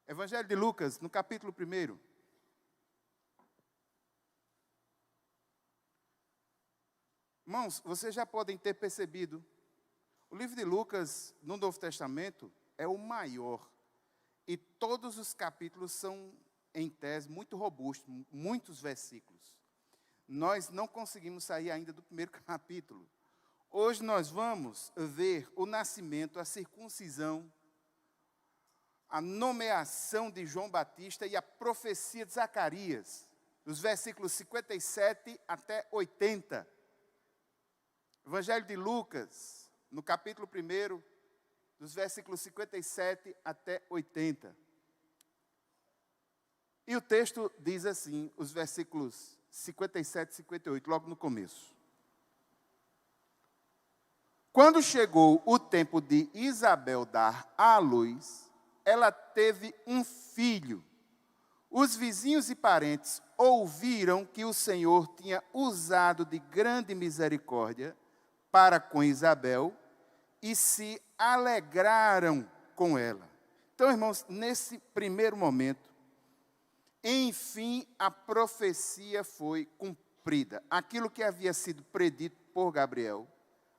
Evangelho de Lucas, no capítulo 1. Irmãos, vocês já podem ter percebido, o livro de Lucas, no Novo Testamento, é o maior. E todos os capítulos são, em tese, muito robustos, muitos versículos. Nós não conseguimos sair ainda do primeiro capítulo. Hoje nós vamos ver o nascimento, a circuncisão, a nomeação de João Batista e a profecia de Zacarias, dos versículos 57 até 80. Evangelho de Lucas, no capítulo 1, dos versículos 57 até 80. E o texto diz assim, os versículos 57 e 58, logo no começo. Quando chegou o tempo de Isabel dar à luz, ela teve um filho. Os vizinhos e parentes ouviram que o Senhor tinha usado de grande misericórdia para com Isabel e se alegraram com ela. Então, irmãos, nesse primeiro momento, enfim, a profecia foi cumprida. Aquilo que havia sido predito por Gabriel,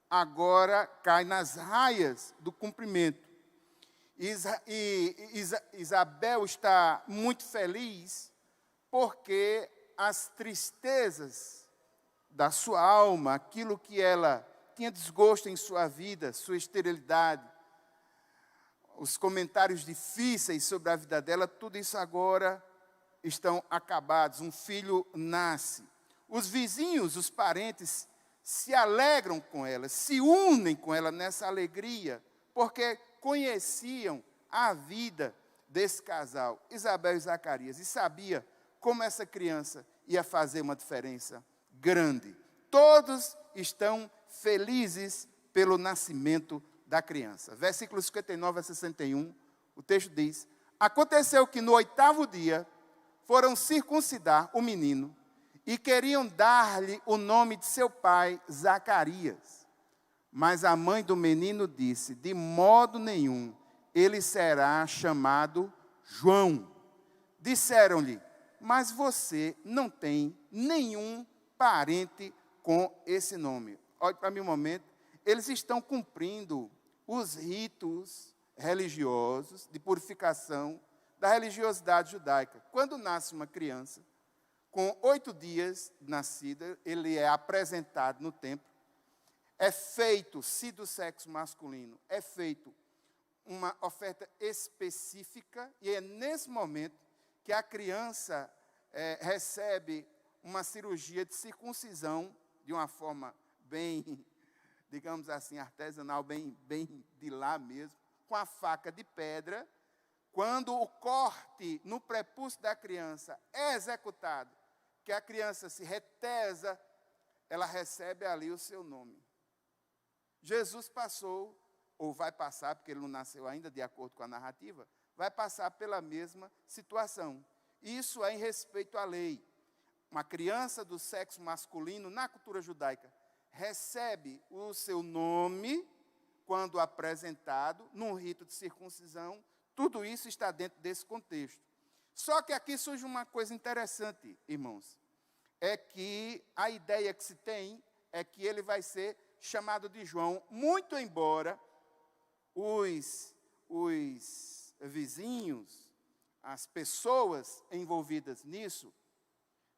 agora cai nas raias do cumprimento. Isabel está muito feliz porque as tristezas da sua alma, aquilo que ela tinha desgosto em sua vida, sua esterilidade, os comentários difíceis sobre a vida dela, tudo isso agora estão acabados. Um filho nasce. Os vizinhos, os parentes, se alegram com ela, se unem com ela nessa alegria, porque conheciam a vida desse casal, Isabel e Zacarias, e sabia como essa criança ia fazer uma diferença grande. Todos estão felizes pelo nascimento da criança. Versículos 59 a 61, o texto diz: aconteceu que no 8º dia foram circuncidar o menino e queriam dar-lhe o nome de seu pai, Zacarias. Mas a mãe do menino disse: de modo nenhum ele será chamado João. Disseram-lhe: mas você não tem nenhum parente com esse nome. Olhe para mim um momento. Eles estão cumprindo os ritos religiosos de purificação da religiosidade judaica. Quando nasce uma criança, com 8 dias nascida, ele é apresentado no templo. É feito, se do sexo masculino, é feito uma oferta específica, e é nesse momento que a criança recebe uma cirurgia de circuncisão, de uma forma bem, digamos assim, artesanal, bem de lá mesmo, com a faca de pedra. Quando o corte no prepúcio da criança é executado, que a criança se retesa, ela recebe ali o seu nome. Jesus passou, ou vai passar, porque ele não nasceu ainda, de acordo com a narrativa, vai passar pela mesma situação. Isso é em respeito à lei. Uma criança do sexo masculino, na cultura judaica, recebe o seu nome quando apresentado, num rito de circuncisão. Tudo isso está dentro desse contexto. Só que aqui surge uma coisa interessante, irmãos. É que a ideia que se tem é que ele vai ser chamado de João, muito embora os vizinhos, as pessoas envolvidas nisso,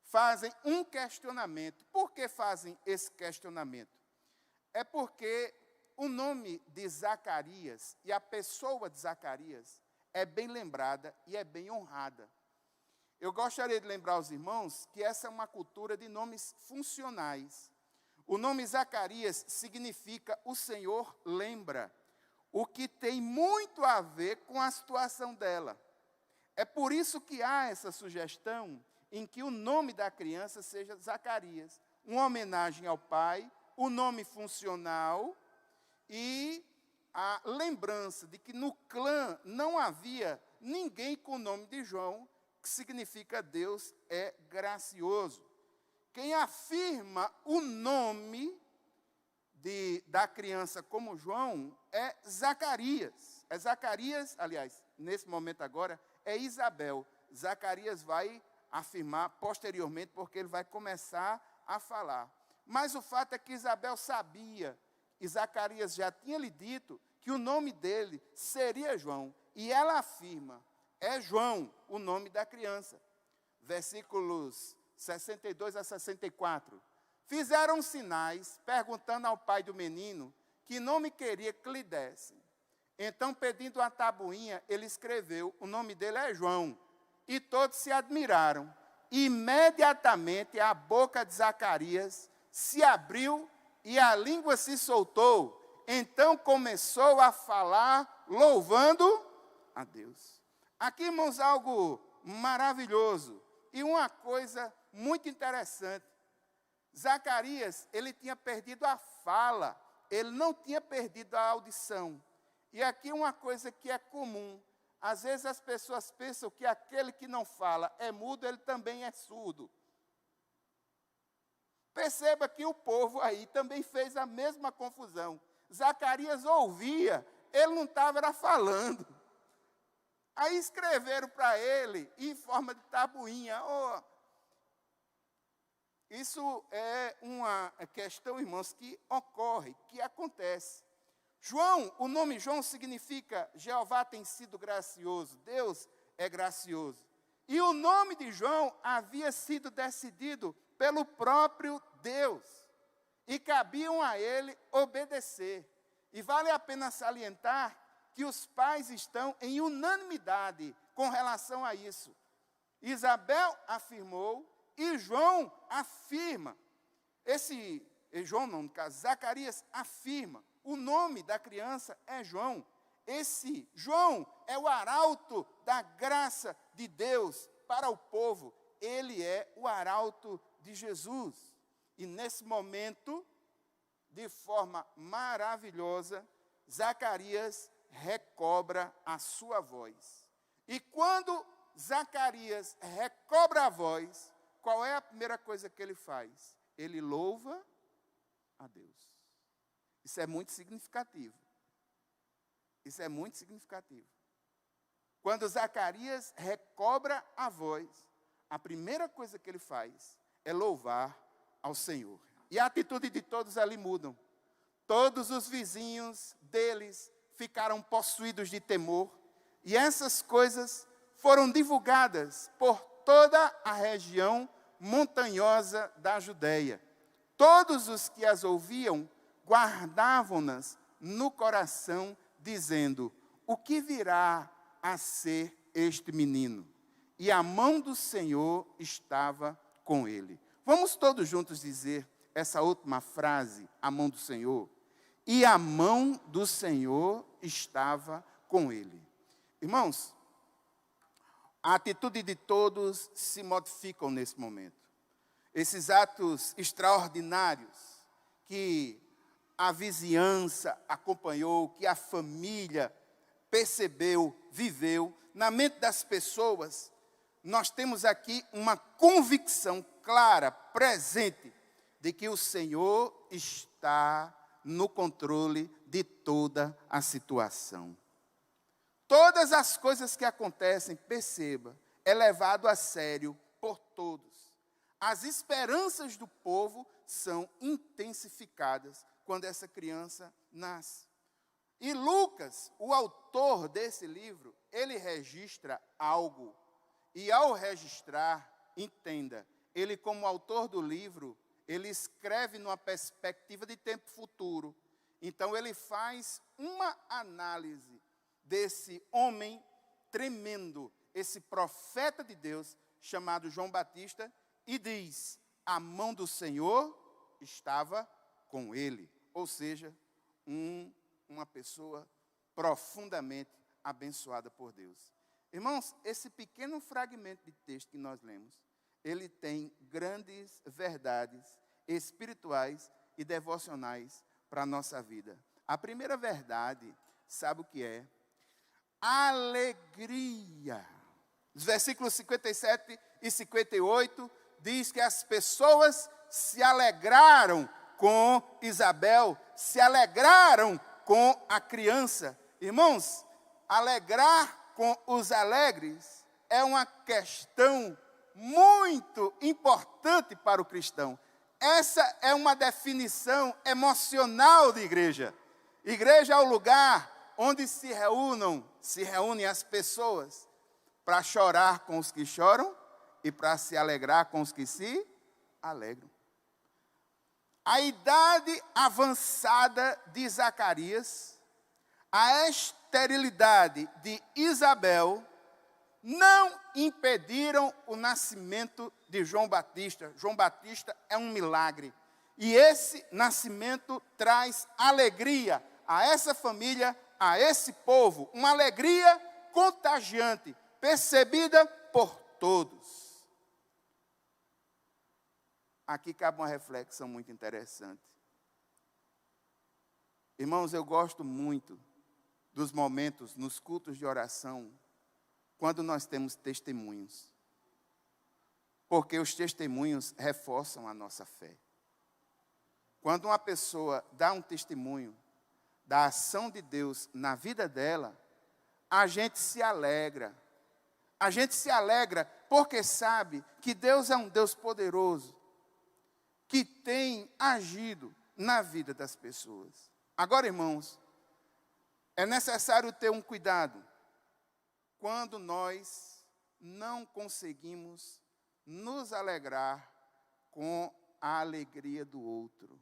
fazem um questionamento. Por que fazem esse questionamento? É porque o nome de Zacarias e a pessoa de Zacarias é bem lembrada e é bem honrada. Eu gostaria de lembrar aos irmãos que essa é uma cultura de nomes funcionais. O nome Zacarias significa o Senhor lembra, o que tem muito a ver com a situação dela. É por isso que há essa sugestão em que o nome da criança seja Zacarias, uma homenagem ao pai, o nome funcional e a lembrança de que no clã não havia ninguém com o nome de João, que significa Deus é gracioso. Quem afirma o nome da criança como João é Zacarias. É Zacarias, aliás, nesse momento agora, é Isabel. Zacarias vai afirmar posteriormente, porque ele vai começar a falar. Mas o fato é que Isabel sabia, e Zacarias já tinha lhe dito, que o nome dele seria João. E ela afirma, é João o nome da criança. Versículos 62 a 64. Fizeram sinais, perguntando ao pai do menino, que nome queria que lhe dessem. Então, pedindo uma tabuinha, ele escreveu, o nome dele é João. E todos se admiraram. Imediatamente a boca de Zacarias se abriu e a língua se soltou. Então começou a falar, louvando a Deus. Aqui, irmãos, algo maravilhoso e uma coisa muito interessante. Zacarias, ele tinha perdido a fala, ele não tinha perdido a audição. E aqui uma coisa que é comum. Às vezes as pessoas pensam que aquele que não fala é mudo, ele também é surdo. Perceba que o povo aí também fez a mesma confusão. Zacarias ouvia, ele não estava falando. Aí escreveram para ele em forma de tabuinha. Isso é uma questão, irmãos, que ocorre, que acontece. João, o nome João significa Jeová tem sido gracioso, Deus é gracioso. E o nome de João havia sido decidido pelo próprio Deus. E cabiam a ele obedecer. E vale a pena salientar que os pais estão em unanimidade com relação a isso. Isabel afirmou e João afirma. João não, no caso, Zacarias afirma. O nome da criança é João. Esse João é o arauto da graça de Deus para o povo. Ele é o arauto de Jesus. E nesse momento, de forma maravilhosa, Zacarias recobra a sua voz. E quando Zacarias recobra a voz, qual é a primeira coisa que ele faz? Ele louva a Deus. Isso é muito significativo. Isso é muito significativo. Quando Zacarias recobra a voz, a primeira coisa que ele faz é louvar ao Senhor. E a atitude de todos ali mudam. Todos os vizinhos deles ficaram possuídos de temor. E essas coisas foram divulgadas por toda a região montanhosa da Judeia. Todos os que as ouviam guardavam-nas no coração, dizendo, o que virá a ser este menino? E a mão do Senhor estava com ele. Vamos todos juntos dizer essa última frase, a mão do Senhor. E a mão do Senhor estava com ele. Irmãos, a atitude de todos se modificam nesse momento. Esses atos extraordinários que a vizinhança acompanhou, que a família percebeu, viveu, na mente das pessoas, nós temos aqui uma convicção clara, presente, de que o Senhor está no controle de toda a situação. Todas as coisas que acontecem, perceba, é levado a sério por todos. As esperanças do povo são intensificadas quando essa criança nasce. E Lucas, o autor desse livro, ele registra algo. E ao registrar, entenda, ele como autor do livro, ele escreve numa perspectiva de tempo futuro. Então ele faz uma análise desse homem tremendo, esse profeta de Deus, chamado João Batista, e diz, a mão do Senhor estava com ele. Ou seja, uma pessoa profundamente abençoada por Deus. Irmãos, esse pequeno fragmento de texto que nós lemos, ele tem grandes verdades espirituais e devocionais para a nossa vida. A primeira verdade, sabe o que é? Alegria. Os versículos 57 e 58 diz que as pessoas se alegraram com Isabel, se alegraram com a criança. Irmãos, alegrar com os alegres é uma questão muito importante para o cristão. Essa é uma definição emocional de igreja. Igreja é o lugar onde se reúnem as pessoas para chorar com os que choram e para se alegrar com os que se alegram. A idade avançada de Zacarias, a esterilidade de Isabel, não impediram o nascimento de João Batista. João Batista é um milagre. E esse nascimento traz alegria a essa família, a esse povo. Uma alegria contagiante, percebida por todos. Aqui cabe uma reflexão muito interessante. Irmãos, eu gosto muito dos momentos nos cultos de oração, quando nós temos testemunhos. Porque os testemunhos reforçam a nossa fé. Quando uma pessoa dá um testemunho da ação de Deus na vida dela, a gente se alegra. A gente se alegra porque sabe que Deus é um Deus poderoso, que tem agido na vida das pessoas. Agora, irmãos, é necessário ter um cuidado quando nós não conseguimos nos alegrar com a alegria do outro.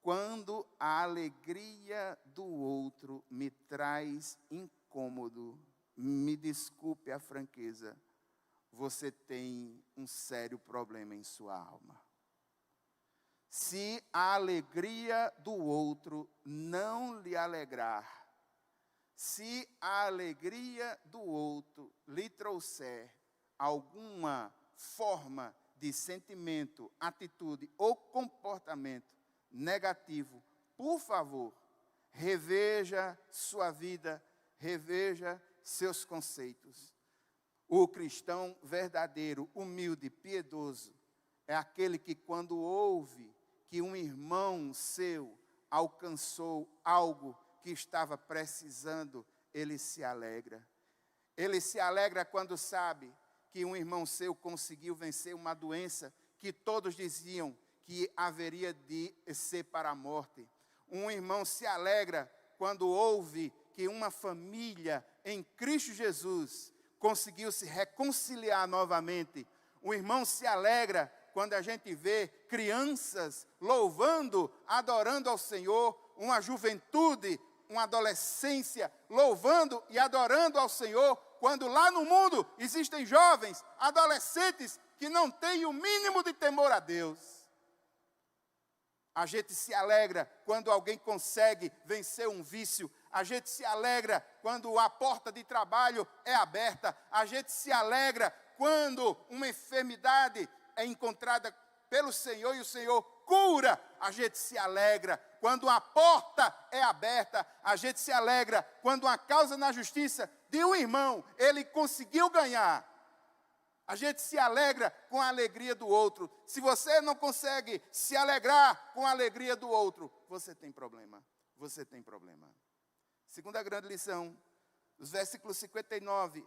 Quando a alegria do outro me traz incômodo, me desculpe a franqueza, você tem um sério problema em sua alma. Se a alegria do outro não lhe alegrar, se a alegria do outro lhe trouxer alguma forma de sentimento, atitude ou comportamento negativo, por favor, reveja sua vida, reveja seus conceitos. O cristão verdadeiro, humilde, piedoso, é aquele que quando ouve que um irmão seu alcançou algo que estava precisando, ele se alegra. Ele se alegra quando sabe que um irmão seu conseguiu vencer uma doença que todos diziam que haveria de ser para a morte. Um irmão se alegra quando ouve que uma família em Cristo Jesus conseguiu se reconciliar novamente. Um irmão se alegra quando a gente vê crianças louvando, adorando ao Senhor, uma juventude, uma adolescência louvando e adorando ao Senhor, quando lá no mundo existem jovens, adolescentes que não têm o mínimo de temor a Deus. A gente se alegra quando alguém consegue vencer um vício. A gente se alegra quando a porta de trabalho é aberta. A gente se alegra quando uma enfermidade é encontrada pelo Senhor e o Senhor cura. A gente se alegra quando a porta é aberta. A gente se alegra quando uma causa na justiça de um irmão, ele conseguiu ganhar. A gente se alegra com a alegria do outro. Se você não consegue se alegrar com a alegria do outro, você tem problema. Você tem problema. Segunda grande lição, os versículos 59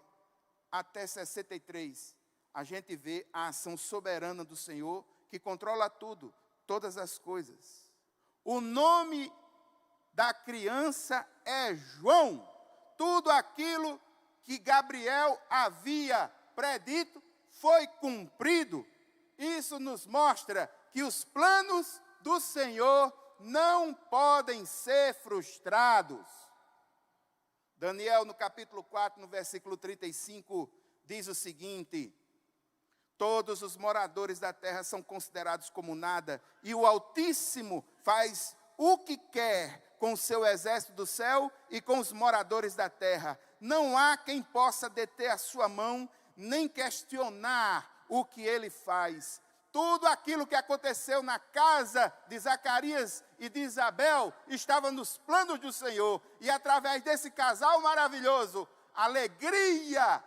até 63, a gente vê a ação soberana do Senhor que controla tudo, todas as coisas. O nome da criança é João. Tudo aquilo que Gabriel havia predito foi cumprido. Isso nos mostra que os planos do Senhor não podem ser frustrados. Daniel, no capítulo 4, no versículo 35, diz o seguinte: todos os moradores da terra são considerados como nada, e o Altíssimo faz o que quer com o seu exército do céu e com os moradores da terra. Não há quem possa deter a sua mão, nem questionar o que ele faz. Tudo aquilo que aconteceu na casa de Zacarias e de Isabel estava nos planos do Senhor. E através desse casal maravilhoso, a alegria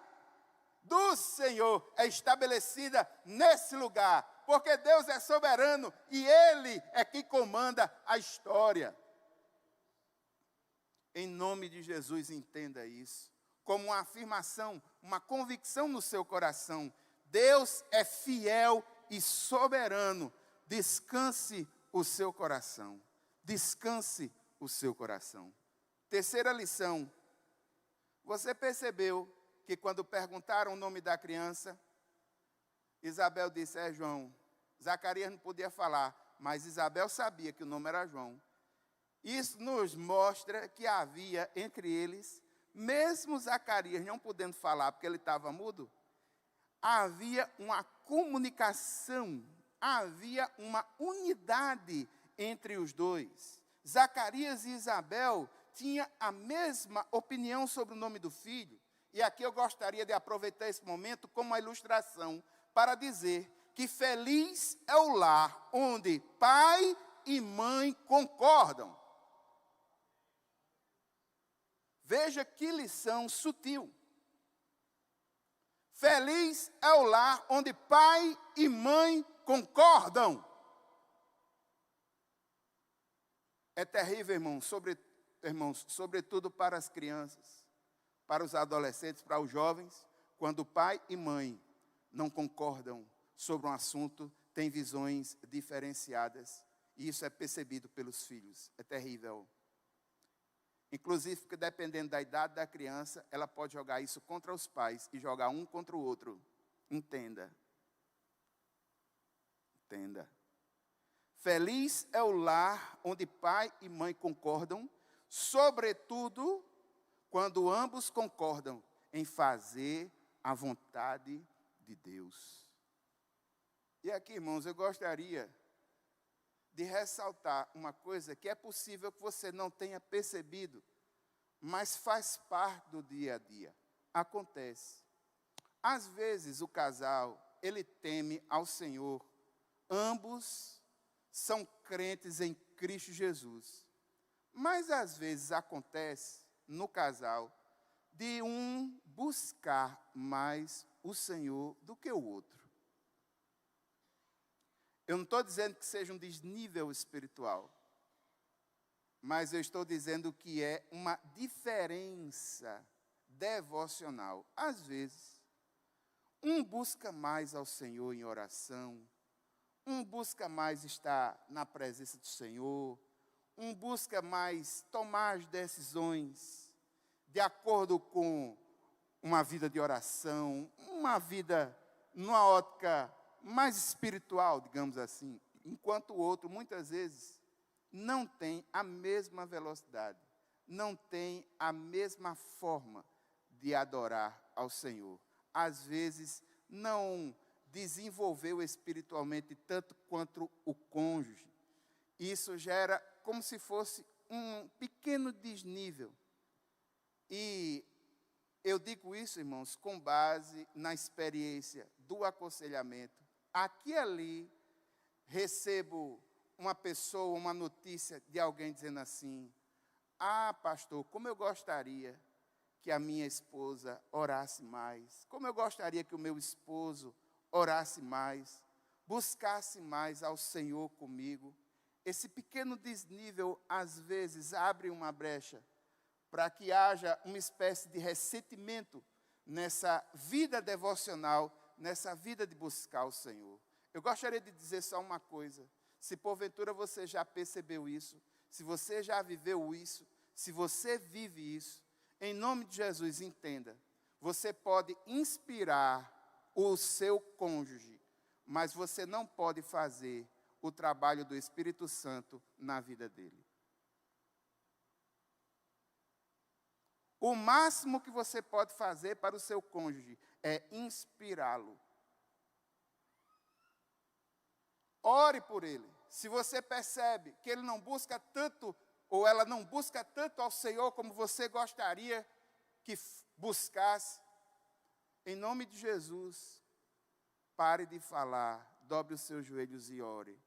do Senhor é estabelecida nesse lugar. Porque Deus é soberano e Ele é quem comanda a história. Em nome de Jesus, entenda isso. como uma afirmação, uma convicção no seu coração. Deus é fiel e soberano. Descanse o seu coração. Descanse o seu coração. Terceira lição. Você percebeu que quando perguntaram o nome da criança, Isabel disse, é João. Zacarias não podia falar, mas Isabel sabia que o nome era João. Isso nos mostra que havia entre eles, mesmo Zacarias não podendo falar porque ele estava mudo, havia uma comunicação, havia uma unidade entre os dois. Zacarias e Isabel tinham a mesma opinião sobre o nome do filho. E aqui eu gostaria de aproveitar esse momento como uma ilustração para dizer que feliz é o lar onde pai e mãe concordam. Veja que lição sutil. Feliz é o lar onde pai e mãe concordam. É terrível, irmãos, sobretudo para as crianças, para os adolescentes, para os jovens, quando pai e mãe não concordam sobre um assunto, têm visões diferenciadas, e isso é percebido pelos filhos. É terrível. Inclusive, porque dependendo da idade da criança, ela pode jogar isso contra os pais e jogar um contra o outro. Entenda. Entenda. Feliz é o lar onde pai e mãe concordam, sobretudo quando ambos concordam em fazer a vontade de Deus. E aqui, irmãos, eu gostaria de ressaltar uma coisa que é possível que você não tenha percebido, mas faz parte do dia a dia. Acontece. Às vezes o casal, ele teme ao Senhor. Ambos são crentes em Cristo Jesus. Mas às vezes acontece no casal de um buscar mais o Senhor do que o outro. Eu não estou dizendo que seja um desnível espiritual, mas eu estou dizendo que é uma diferença devocional. Às vezes, um busca mais ao Senhor em oração, um busca mais estar na presença do Senhor, um busca mais tomar as decisões de acordo com uma vida de oração, uma vida numa ótica mais espiritual, digamos assim, enquanto o outro, muitas vezes, não tem a mesma velocidade, não tem a mesma forma de adorar ao Senhor. Às vezes, não desenvolveu espiritualmente tanto quanto o cônjuge. Isso gera como se fosse um pequeno desnível. E eu digo isso, irmãos, com base na experiência do aconselhamento. Aqui e ali, recebo uma pessoa, uma notícia de alguém dizendo assim, pastor, como eu gostaria que a minha esposa orasse mais, como eu gostaria que o meu esposo orasse mais, buscasse mais ao Senhor comigo. Esse pequeno desnível, às vezes, abre uma brecha para que haja uma espécie de ressentimento nessa vida devocional, nessa vida de buscar o Senhor. Eu gostaria de dizer só uma coisa. Se porventura você já percebeu isso, se você já viveu isso, se você vive isso, em nome de Jesus, entenda. Você pode inspirar o seu cônjuge, mas você não pode fazer o trabalho do Espírito Santo na vida dele. O máximo que você pode fazer para o seu cônjuge é inspirá-lo. Ore por ele. Se você percebe que ele não busca tanto, ou ela não busca tanto ao Senhor como você gostaria que buscasse, em nome de Jesus, pare de falar, dobre os seus joelhos e ore.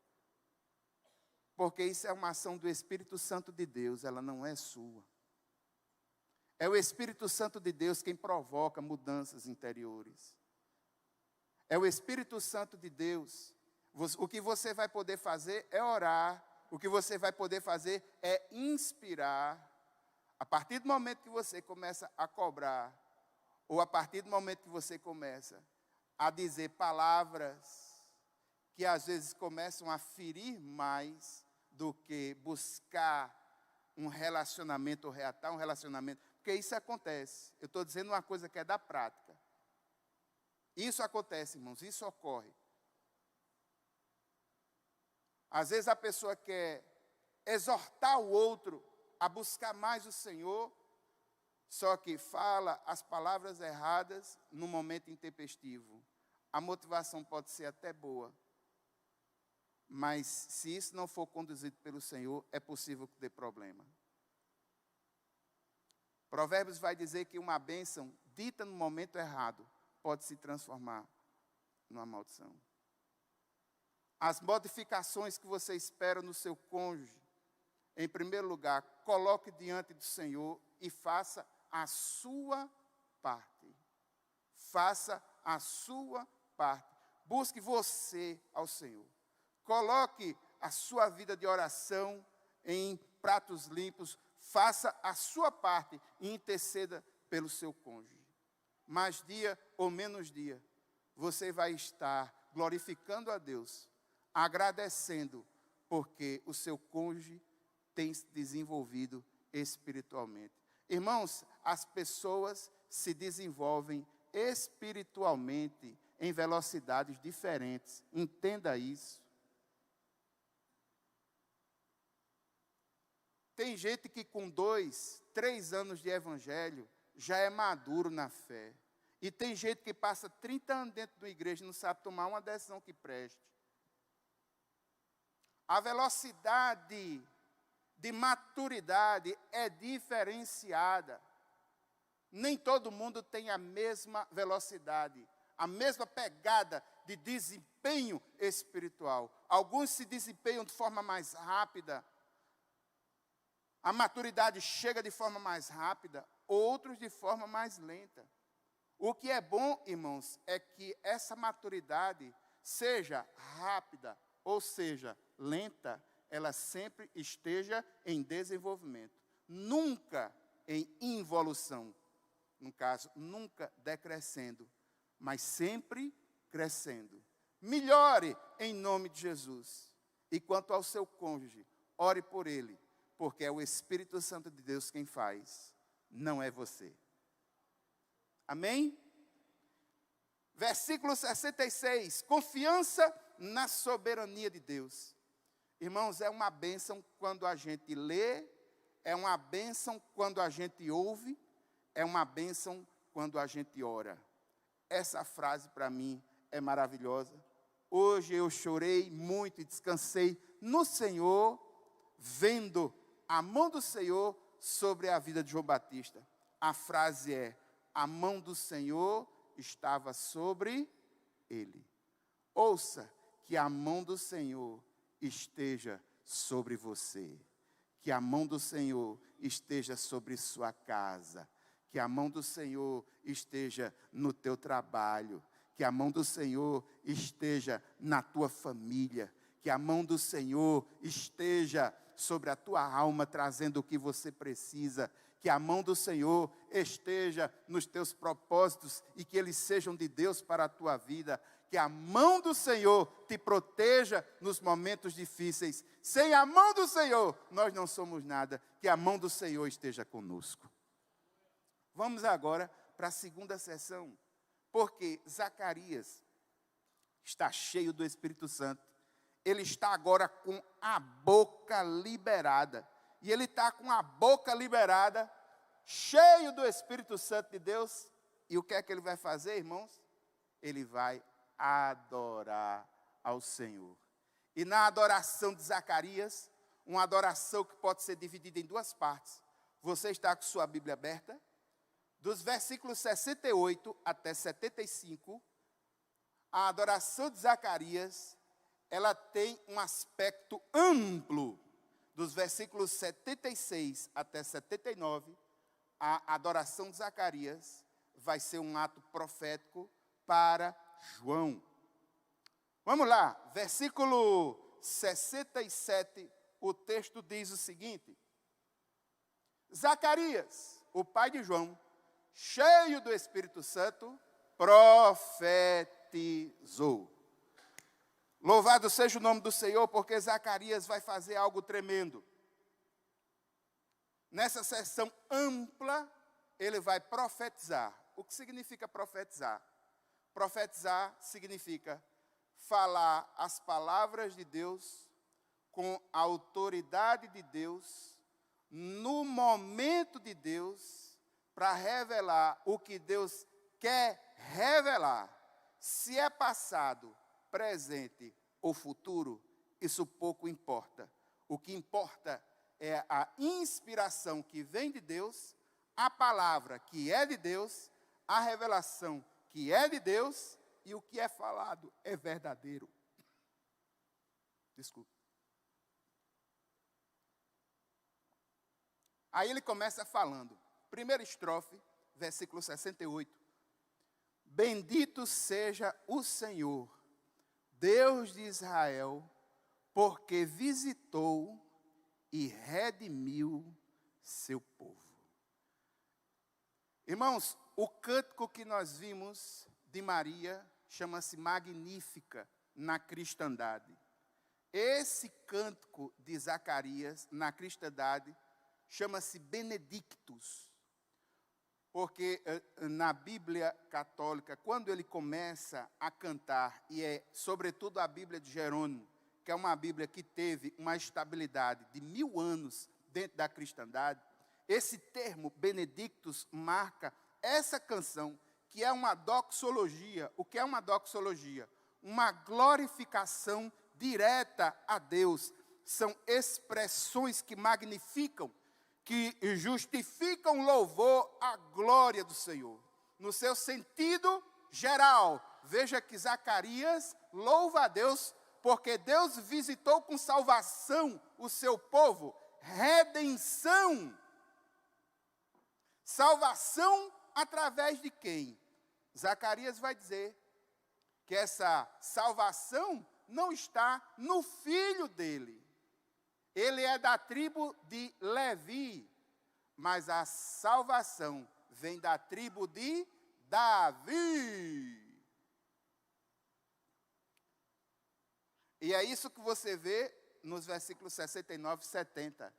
Porque isso é uma ação do Espírito Santo de Deus, ela não é sua. É o Espírito Santo de Deus quem provoca mudanças interiores. É o Espírito Santo de Deus. O que você vai poder fazer é orar. O que você vai poder fazer é inspirar. A partir do momento que você começa a cobrar, ou a partir do momento que você começa a dizer palavras que às vezes começam a ferir mais do que buscar um relacionamento ou reatar um relacionamento, porque isso acontece. Eu estou dizendo uma coisa que é da prática. Isso acontece, irmãos, isso ocorre. Às vezes a pessoa quer exortar o outro a buscar mais o Senhor, só que fala as palavras erradas no momento intempestivo. A motivação pode ser até boa, mas se isso não for conduzido pelo Senhor, é possível que dê problema. Provérbios vai dizer que uma bênção dita no momento errado pode se transformar numa maldição. As modificações que você espera no seu cônjuge, em primeiro lugar, coloque diante do Senhor e faça a sua parte. Faça a sua parte. Busque você ao Senhor. Coloque a sua vida de oração em pratos limpos. Faça a sua parte e interceda pelo seu cônjuge. Mais dia ou menos dia, você vai estar glorificando a Deus, agradecendo, porque o seu cônjuge tem se desenvolvido espiritualmente. Irmãos, as pessoas se desenvolvem espiritualmente em velocidades diferentes. Entenda isso. Tem gente que com 2, 3 anos de evangelho já é maduro na fé. E tem gente que passa 30 anos dentro da igreja e não sabe tomar uma decisão que preste. A velocidade de maturidade é diferenciada. Nem todo mundo tem a mesma velocidade, a mesma pegada de desempenho espiritual. Alguns se desempenham de forma mais rápida. A maturidade chega de forma mais rápida, outros de forma mais lenta. O que é bom, irmãos, é que essa maturidade seja rápida, ou seja, lenta, ela sempre esteja em desenvolvimento. Nunca em involução. No caso, nunca decrescendo, mas sempre crescendo. Melhore em nome de Jesus. E quanto ao seu cônjuge, ore por ele, porque é o Espírito Santo de Deus quem faz, não é você. Amém? Versículo 66, confiança na soberania de Deus. Irmãos, é uma bênção quando a gente lê, é uma bênção quando a gente ouve, é uma bênção quando a gente ora. Essa frase para mim é maravilhosa. Hoje eu chorei muito e descansei no Senhor, vendo a mão do Senhor sobre a vida de João Batista. A frase é: a mão do Senhor estava sobre ele. Ouça, que a mão do Senhor esteja sobre você. Que a mão do Senhor esteja sobre sua casa. Que a mão do Senhor esteja no teu trabalho. Que a mão do Senhor esteja na tua família. Que a mão do Senhor esteja sobre a tua alma, trazendo o que você precisa. Que a mão do Senhor esteja nos teus propósitos e que eles sejam de Deus para a tua vida. Que a mão do Senhor te proteja nos momentos difíceis. Sem a mão do Senhor, nós não somos nada. Que a mão do Senhor esteja conosco. Vamos agora para a segunda sessão, porque Zacarias está cheio do Espírito Santo. Ele está agora com a boca liberada. E ele está com a boca liberada, cheio do Espírito Santo de Deus. E o que é que ele vai fazer, irmãos? Ele vai adorar ao Senhor. E na adoração de Zacarias, uma adoração que pode ser dividida em duas partes. Você está com sua Bíblia aberta? Dos versículos 68 até 75, a adoração de Zacarias, ela tem um aspecto amplo. Dos versículos 76 até 79, a adoração de Zacarias vai ser um ato profético para João. Vamos lá, versículo 67, o texto diz o seguinte: Zacarias, o pai de João, cheio do Espírito Santo, profetizou. Louvado seja o nome do Senhor, porque Zacarias vai fazer algo tremendo. Nessa sessão ampla, ele vai profetizar. O que significa profetizar? Profetizar significa falar as palavras de Deus com a autoridade de Deus, no momento de Deus, para revelar o que Deus quer revelar. Se é passado, presente ou futuro, isso pouco importa. O que importa é a inspiração que vem de Deus, a palavra que é de Deus, a revelação que é de Deus e o que é falado é verdadeiro. Desculpe. Aí ele começa falando, primeira estrofe, versículo 68. Bendito seja o Senhor, Deus de Israel, porque visitou e redimiu seu povo. Irmãos, o cântico que nós vimos de Maria chama-se Magnífica na cristandade. Esse cântico de Zacarias na cristandade chama-se Benedictus. Porque na Bíblia católica, quando ele começa a cantar, e é sobretudo a Bíblia de Jerônimo, que é uma Bíblia que teve uma estabilidade de 1000 anos dentro da cristandade, esse termo Benedictus marca essa canção, que é uma doxologia. O que é uma doxologia? Uma glorificação direta a Deus. São expressões que magnificam, que justificam louvor à glória do Senhor. No seu sentido geral, veja que Zacarias louva a Deus, porque Deus visitou com salvação o seu povo, redenção. Salvação através de quem? Zacarias vai dizer que essa salvação não está no filho dele. Ele é da tribo de Levi, mas a salvação vem da tribo de Davi. E é isso que você vê nos versículos 69 e 70.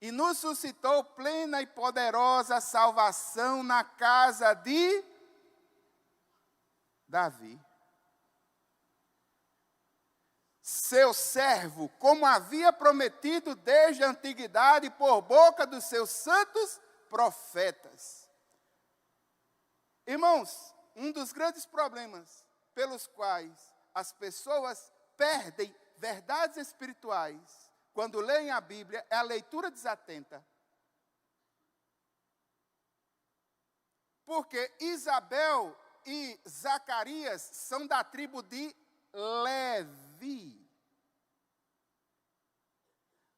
E nos suscitou plena e poderosa salvação na casa de Davi, seu servo, como havia prometido desde a antiguidade por boca dos seus santos profetas. Irmãos, um dos grandes problemas pelos quais as pessoas perdem verdades espirituais quando leem a Bíblia é a leitura desatenta. Porque Isabel e Zacarias são da tribo de Levi.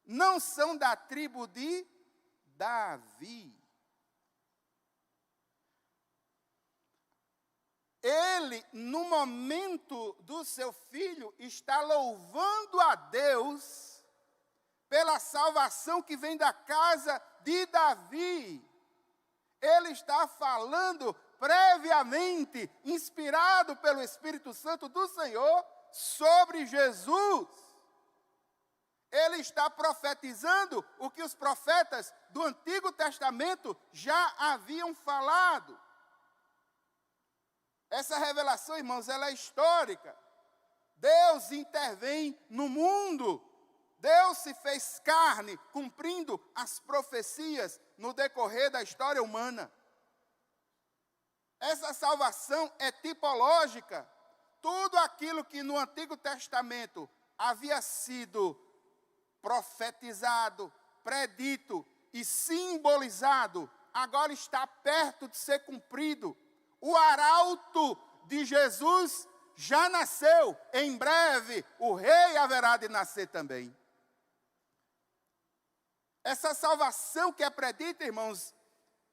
Não são da tribo de Davi. Ele, no momento do seu filho, está louvando a Deus pela salvação que vem da casa de Davi. Ele está falando previamente, inspirado pelo Espírito Santo do Senhor, sobre Jesus. Ele está profetizando o que os profetas do Antigo Testamento já haviam falado. Essa revelação, irmãos, ela é histórica. Deus intervém no mundo. Deus se fez carne, cumprindo as profecias no decorrer da história humana. Essa salvação é tipológica. Tudo aquilo que no Antigo Testamento havia sido profetizado, predito e simbolizado, agora está perto de ser cumprido. O arauto de Jesus já nasceu. Em breve, o rei haverá de nascer também. Essa salvação que é predita, irmãos,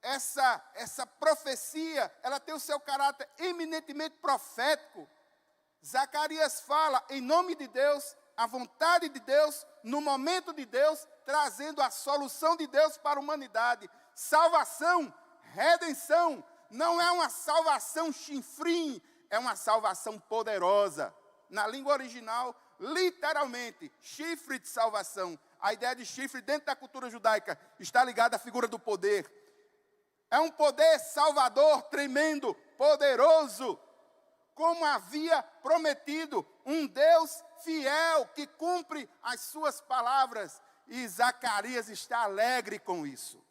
essa profecia, ela tem o seu caráter eminentemente profético. Zacarias fala em nome de Deus, a vontade de Deus, no momento de Deus, trazendo a solução de Deus para a humanidade. Salvação, Redenção não é uma salvação chinfrim, é uma salvação poderosa. Na língua original, literalmente, chifre de salvação. A ideia de chifre dentro da cultura judaica está ligada à figura do poder. É um poder salvador tremendo, poderoso, como havia prometido, um Deus fiel que cumpre as suas palavras. E Zacarias está alegre com isso.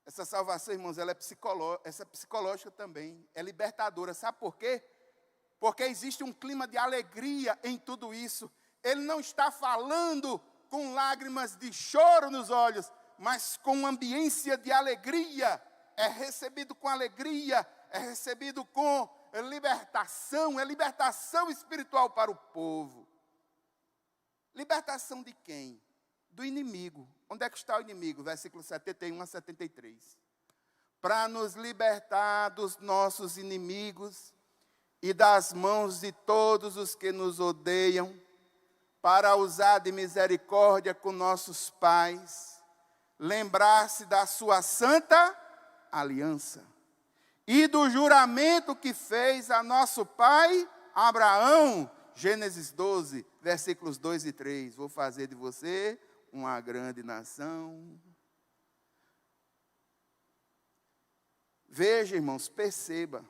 Essa salvação, irmãos, ela é psicológica também, é libertadora. Sabe por quê? Porque existe um clima de alegria em tudo isso. Ele não está falando com lágrimas de choro nos olhos, mas com uma ambiência de alegria. É recebido com alegria, é recebido com libertação, é libertação espiritual para o povo. Libertação de quem? Do inimigo. Onde é que está o inimigo? Versículo 71 a 73. Para nos libertar dos nossos inimigos e das mãos de todos os que nos odeiam, para usar de misericórdia com nossos pais, lembrar-se da sua santa aliança e do juramento que fez a nosso pai Abraão. Gênesis 12, versículos 2 e 3. Vou fazer de você uma grande nação. Veja, irmãos, perceba.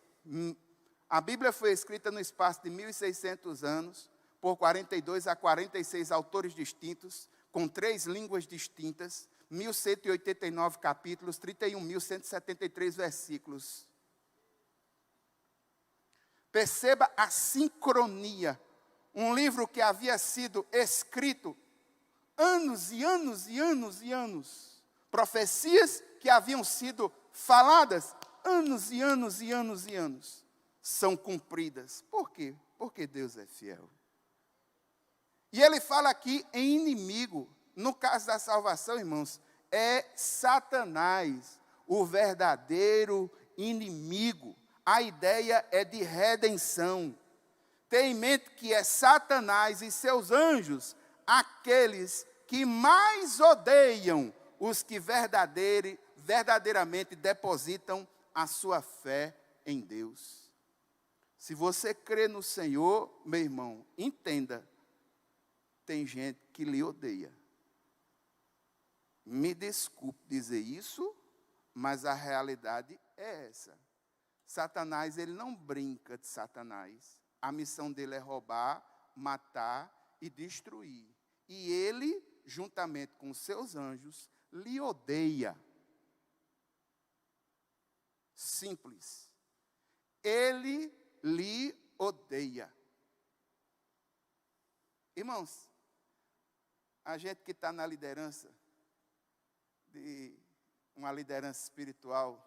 A Bíblia foi escrita no espaço de 1.600 anos, por 42 a 46 autores distintos, com 3 línguas distintas, 1.189 capítulos, 31.173 versículos. Perceba a sincronia. Um livro que havia sido escrito anos e anos e anos e anos. Profecias que haviam sido faladas anos e anos e anos e anos. São cumpridas. Por quê? Porque Deus é fiel. E ele fala aqui em inimigo. No caso da salvação, irmãos, é Satanás, o verdadeiro inimigo. A ideia é de redenção. Tenha em mente que é Satanás e seus anjos aqueles que mais odeiam os que verdadeiramente depositam a sua fé em Deus. Se você crê no Senhor, meu irmão, entenda, tem gente que lhe odeia. Me desculpe dizer isso, mas a realidade é essa. Satanás, ele não brinca de Satanás. A missão dele é roubar, matar e destruir. E ele, juntamente com os seus anjos, lhe odeia. Simples. Ele lhe odeia. Irmãos, a gente que está na liderança, de uma liderança espiritual,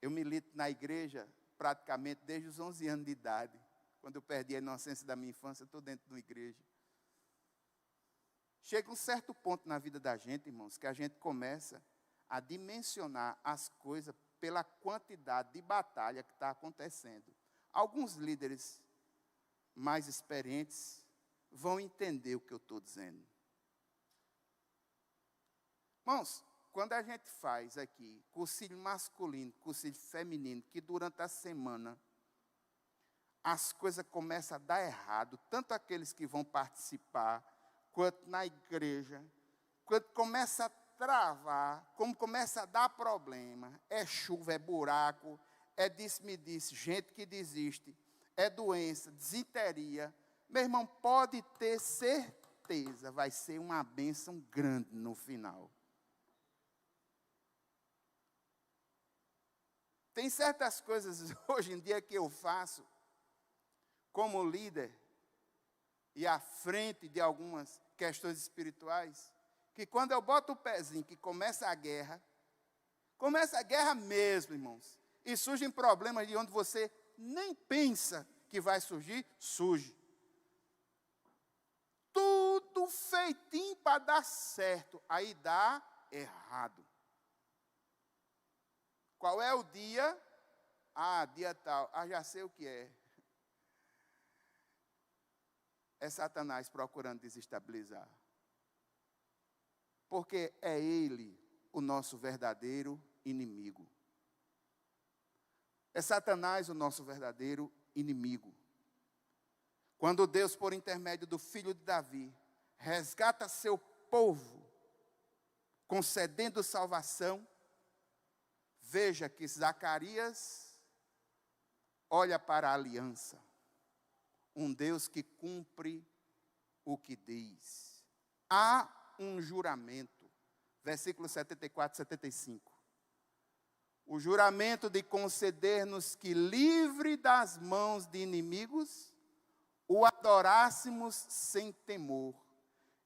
eu milito na igreja praticamente desde os 11 anos de idade. Quando eu perdi a inocência da minha infância, eu estou dentro de uma igreja. Chega um certo ponto na vida da gente, irmãos, que a gente começa a dimensionar as coisas pela quantidade de batalha que está acontecendo. Alguns líderes mais experientes vão entender o que eu estou dizendo. Irmãos, quando a gente faz aqui cursilho masculino, cursilho feminino, que durante a semana as coisas começam a dar errado, tanto aqueles que vão participar, quanto na igreja, quando começa a travar, como começa a dar problema, é chuva, é buraco, é disse-me-disse, gente que desiste, é doença, desinteria, meu irmão, pode ter certeza, vai ser uma bênção grande no final. Tem certas coisas hoje em dia que eu faço como líder e à frente de algumas questões espirituais, que quando eu boto o pezinho que começa a guerra mesmo, irmãos, e surgem problemas de onde você nem pensa que vai surgir, surge. Tudo feitinho para dar certo, aí dá errado. Qual é o dia? Dia tal. Já sei o que é. É Satanás procurando desestabilizar. Porque é ele o nosso verdadeiro inimigo. É Satanás o nosso verdadeiro inimigo. Quando Deus, por intermédio do filho de Davi, resgata seu povo, concedendo salvação, veja que Zacarias olha para a aliança. Um Deus que cumpre o que diz. Há um juramento. Versículos 74 e 75. O juramento de conceder-nos que, livre das mãos de inimigos, o adorássemos sem temor,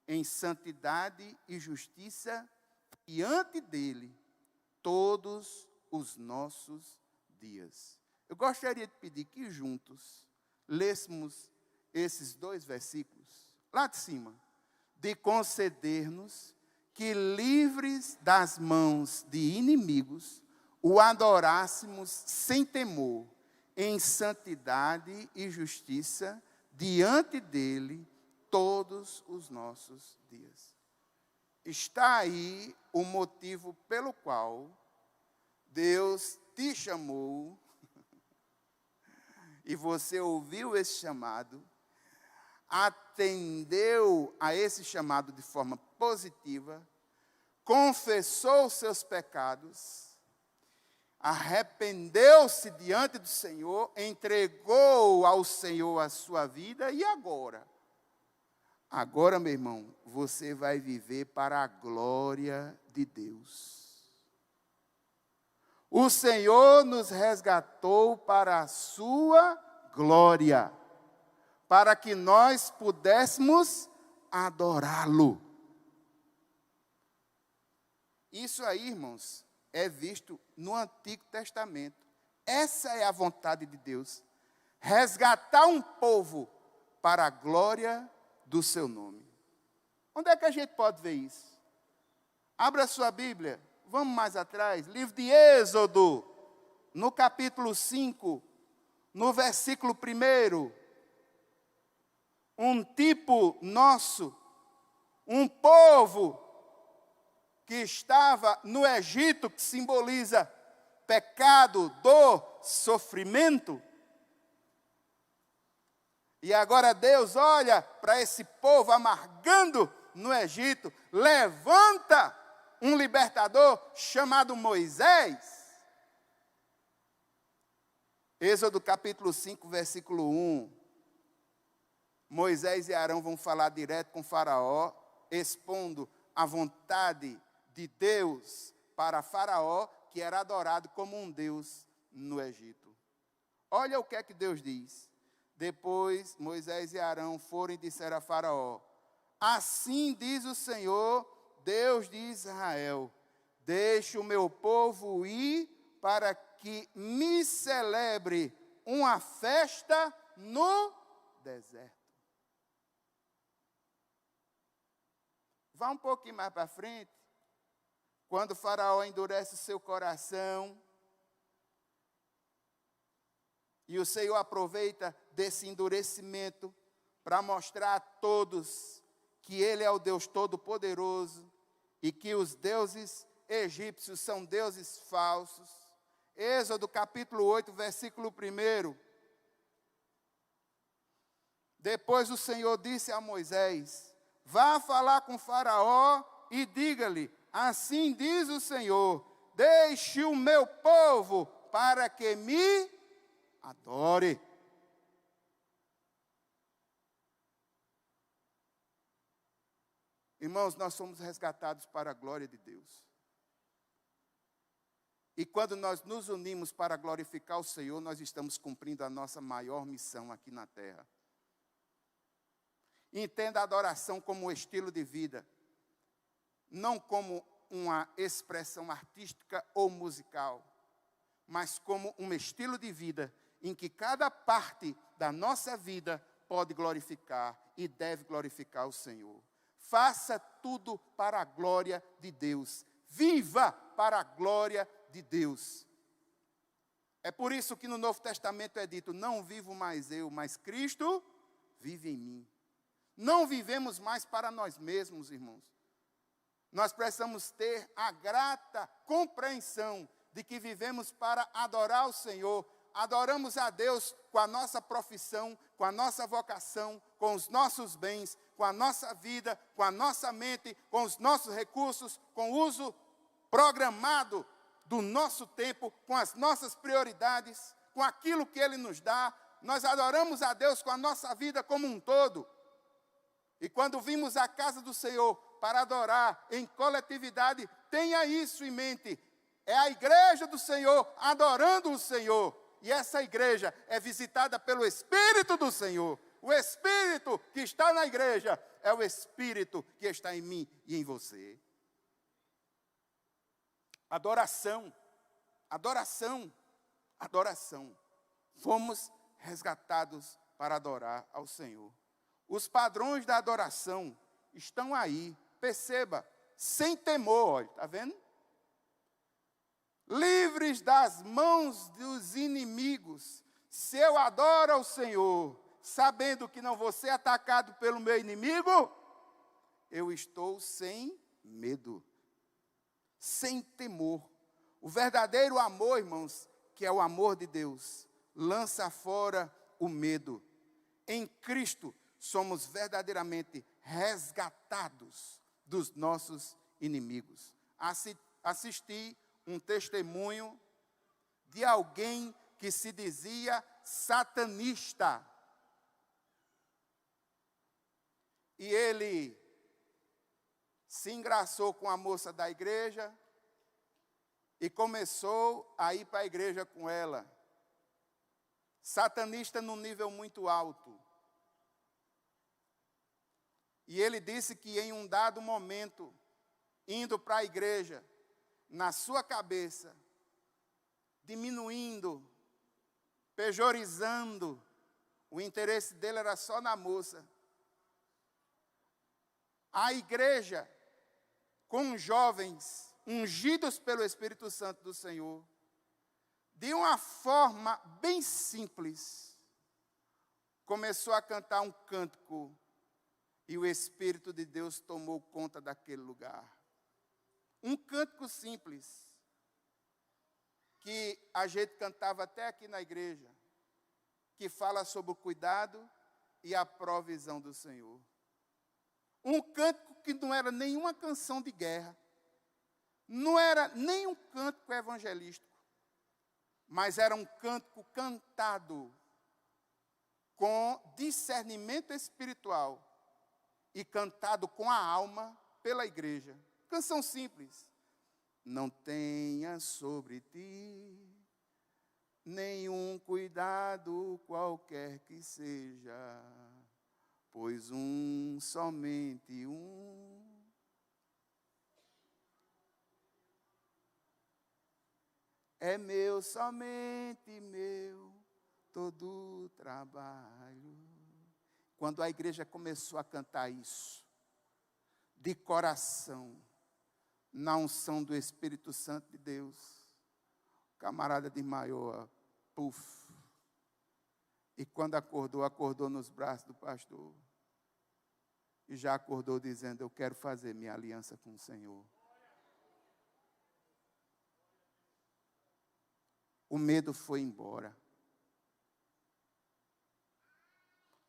em santidade e justiça, diante dele, todos os nossos dias. Eu gostaria de pedir que juntos lêssemos esses 2 versículos, lá de cima, de conceder-nos que, livres das mãos de inimigos, o adorássemos sem temor, em santidade e justiça, diante dele, todos os nossos dias. Está aí o motivo pelo qual Deus te chamou, e você ouviu esse chamado, atendeu a esse chamado de forma positiva, confessou os seus pecados, arrependeu-se diante do Senhor, entregou ao Senhor a sua vida, e agora? Agora, meu irmão, você vai viver para a glória de Deus. O Senhor nos resgatou para a sua glória, para que nós pudéssemos adorá-lo. Isso aí, irmãos, é visto no Antigo Testamento. Essa é a vontade de Deus. Resgatar um povo para a glória do seu nome. Onde é que a gente pode ver isso? Abra sua Bíblia, vamos mais atrás, livro de Êxodo, no capítulo 5, no versículo 1. Um tipo nosso, um povo que estava no Egito, que simboliza pecado, dor, sofrimento. E agora Deus olha para esse povo amargando no Egito, levanta um libertador chamado Moisés. Êxodo capítulo 5, versículo 1. Moisés e Arão vão falar direto com Faraó, expondo a vontade de Deus para Faraó, que era adorado como um Deus no Egito. Olha o que é que Deus diz. Depois Moisés e Arão foram e disseram a Faraó: assim diz o Senhor, Deus de Israel, deixe o meu povo ir para que me celebre uma festa no deserto. Vá um pouquinho mais para frente. Quando o Faraó endurece o seu coração, e o Senhor aproveita desse endurecimento para mostrar a todos que Ele é o Deus Todo-Poderoso e que os deuses egípcios são deuses falsos. Êxodo capítulo 8, versículo 1. Depois o Senhor disse a Moisés: vá falar com Faraó e diga-lhe: assim diz o Senhor, deixe o meu povo para que me adore. Irmãos, nós somos resgatados para a glória de Deus. E quando nós nos unimos para glorificar o Senhor, nós estamos cumprindo a nossa maior missão aqui na terra. Entenda a adoração como um estilo de vida, não como uma expressão artística ou musical, mas como um estilo de vida em que cada parte da nossa vida pode glorificar e deve glorificar o Senhor. Faça tudo para a glória de Deus. Viva para a glória de Deus. É por isso que no Novo Testamento é dito: não vivo mais eu, mas Cristo vive em mim. Não vivemos mais para nós mesmos, irmãos. Nós precisamos ter a grata compreensão de que vivemos para adorar o Senhor. Adoramos a Deus com a nossa profissão, com a nossa vocação, com os nossos bens, com a nossa vida, com a nossa mente, com os nossos recursos, com o uso programado do nosso tempo, com as nossas prioridades, com aquilo que Ele nos dá. Nós adoramos a Deus com a nossa vida como um todo. E quando vimos à casa do Senhor para adorar em coletividade, tenha isso em mente. É a igreja do Senhor adorando o Senhor. E essa igreja é visitada pelo Espírito do Senhor. O Espírito que está na igreja é o Espírito que está em mim e em você. Adoração, adoração, adoração. Fomos resgatados para adorar ao Senhor. Os padrões da adoração estão aí. Perceba, sem temor, olha, está vendo? Livres das mãos dos inimigos. Se eu adoro ao Senhor, sabendo que não vou ser atacado pelo meu inimigo, eu estou sem medo, sem temor. O verdadeiro amor, irmãos, que é o amor de Deus, lança fora o medo. Em Cristo, somos verdadeiramente resgatados dos nossos inimigos. Assisti um testemunho de alguém que se dizia satanista. E ele se engraçou com a moça da igreja e começou a ir para a igreja com ela. Satanista num nível muito alto. E ele disse que em um dado momento, indo para a igreja, na sua cabeça, diminuindo, pejorizando, o interesse dele era só na moça. A igreja, com jovens ungidos pelo Espírito Santo do Senhor, de uma forma bem simples, começou a cantar um cântico e o Espírito de Deus tomou conta daquele lugar. Um cântico simples, que a gente cantava até aqui na igreja, que fala sobre o cuidado e a provisão do Senhor. Um cântico que não era nenhuma canção de guerra, não era nem um cântico evangelístico, mas era um cântico cantado com discernimento espiritual e cantado com a alma pela igreja. Canção simples. Não tenha sobre ti nenhum cuidado qualquer que seja, pois somente é meu, somente meu, todo o trabalho. Quando a igreja começou a cantar isso, de coração, na unção do Espírito Santo de Deus, o camarada desmaiou, puf. E quando acordou, acordou nos braços do pastor. E já acordou dizendo, eu quero fazer minha aliança com o Senhor. O medo foi embora.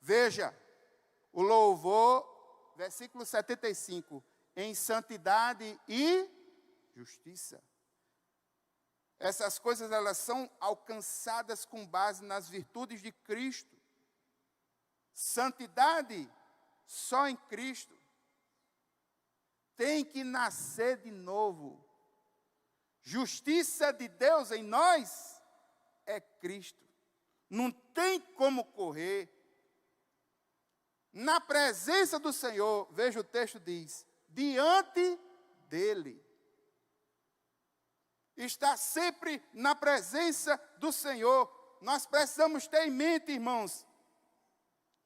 Veja, o louvor, versículo 75, em santidade e justiça. Essas coisas, elas são alcançadas com base nas virtudes de Cristo. Santidade só em Cristo. Tem que nascer de novo. Justiça de Deus em nós é Cristo. Não tem como correr. Na presença do Senhor, veja o texto diz, diante dele. Está sempre na presença do Senhor. Nós precisamos ter em mente, irmãos,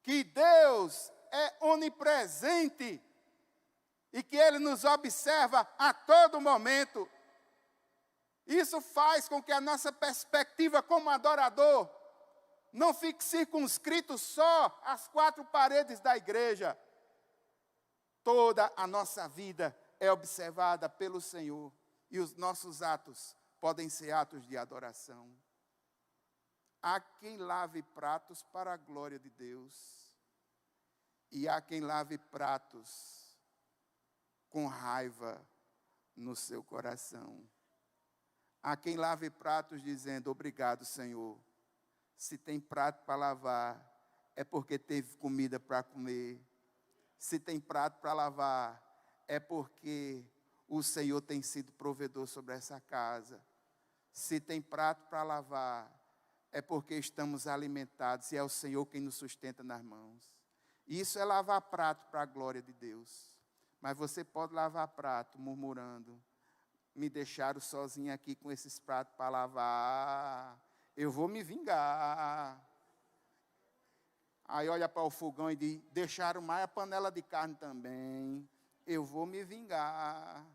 que Deus é onipresente e que Ele nos observa a todo momento. Isso faz com que a nossa perspectiva como adorador não fique circunscrito só às quatro paredes da igreja. Toda a nossa vida é observada pelo Senhor e os nossos atos podem ser atos de adoração. Há quem lave pratos para a glória de Deus e há quem lave pratos com raiva no seu coração. Há quem lave pratos dizendo: obrigado, Senhor. Se tem prato para lavar, é porque teve comida para comer. Se tem prato para lavar, é porque o Senhor tem sido provedor sobre essa casa. Se tem prato para lavar, é porque estamos alimentados e é o Senhor quem nos sustenta nas mãos. Isso é lavar prato para a glória de Deus. Mas você pode lavar prato murmurando: me deixaram sozinho aqui com esses pratos para lavar, eu vou me vingar. Aí olha para o fogão e diz: deixaram mais a panela de carne também, eu vou me vingar.